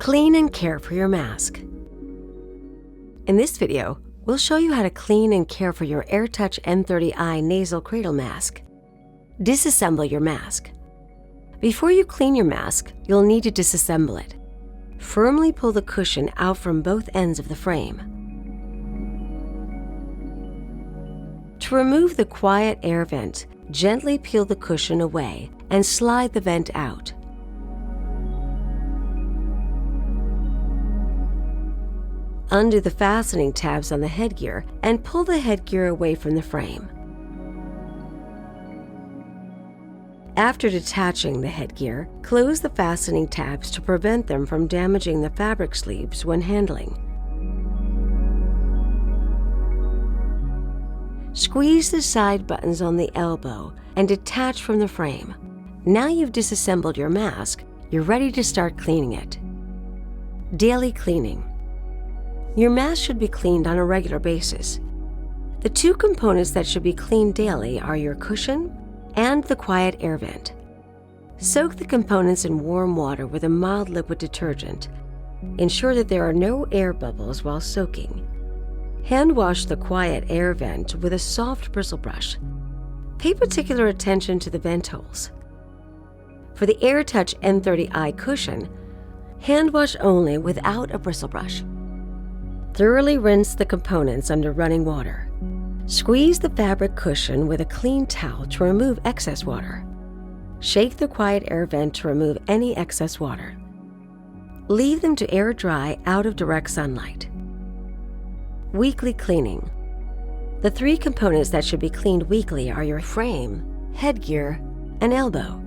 Clean and care for your mask. In this video, we'll show you how to clean and care for your AirTouch N30i Nasal Cradle Mask. Disassemble your mask. Before you clean your mask, you'll need to disassemble it. Firmly pull the cushion out from both ends of the frame. To remove the quiet air vent, gently peel the cushion away and slide the vent out. Undo the fastening tabs on the headgear and pull the headgear away from the frame. After detaching the headgear, close the fastening tabs to prevent them from damaging the fabric sleeves when handling. Squeeze the side buttons on the elbow and detach from the frame. Now you've disassembled your mask, you're ready to start cleaning it. Daily cleaning. Your mask should be cleaned on a regular basis. The two components that should be cleaned daily are your cushion and the quiet air vent. Soak the components in warm water with a mild liquid detergent. Ensure that there are no air bubbles while soaking. Hand wash the quiet air vent with a soft bristle brush. Pay particular attention to the vent holes. For the AirTouch N30i cushion, hand wash only without a bristle brush. Thoroughly rinse the components under running water. Squeeze the fabric cushion with a clean towel to remove excess water. Shake the quiet air vent to remove any excess water. Leave them to air dry out of direct sunlight. Weekly cleaning. The three components that should be cleaned weekly are your frame, headgear, and elbow.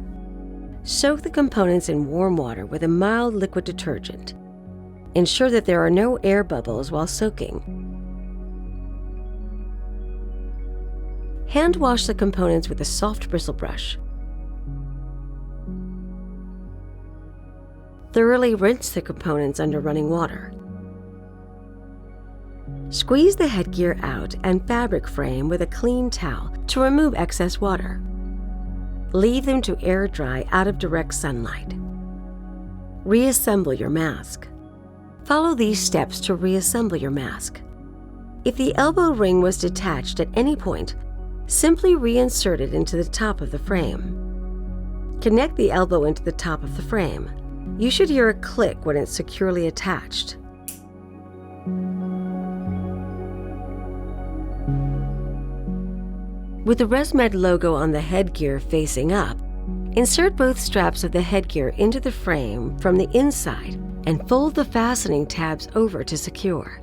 Soak the components in warm water with a mild liquid detergent. Ensure that there are no air bubbles while soaking. Hand wash the components with a soft bristle brush. Thoroughly rinse the components under running water. Squeeze the headgear out and fabric frame with a clean towel to remove excess water. Leave them to air dry out of direct sunlight. Reassemble your mask. Follow these steps to reassemble your mask. If the elbow ring was detached at any point, simply reinsert it into the top of the frame. Connect the elbow into the top of the frame. You should hear a click when it's securely attached. With the ResMed logo on the headgear facing up, insert both straps of the headgear into the frame from the inside and fold the fastening tabs over to secure.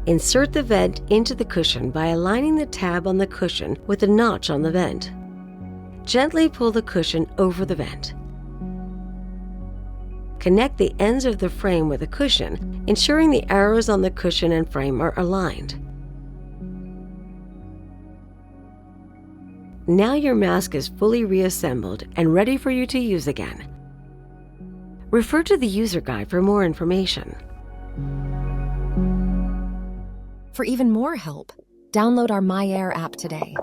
Insert the vent into the cushion by aligning the tab on the cushion with a notch on the vent. Gently pull the cushion over the vent. Connect the ends of the frame with the cushion, ensuring the arrows on the cushion and frame are aligned. Now your mask is fully reassembled and ready for you to use again. Refer to the user guide for more information. For even more help, download our MyAir app today.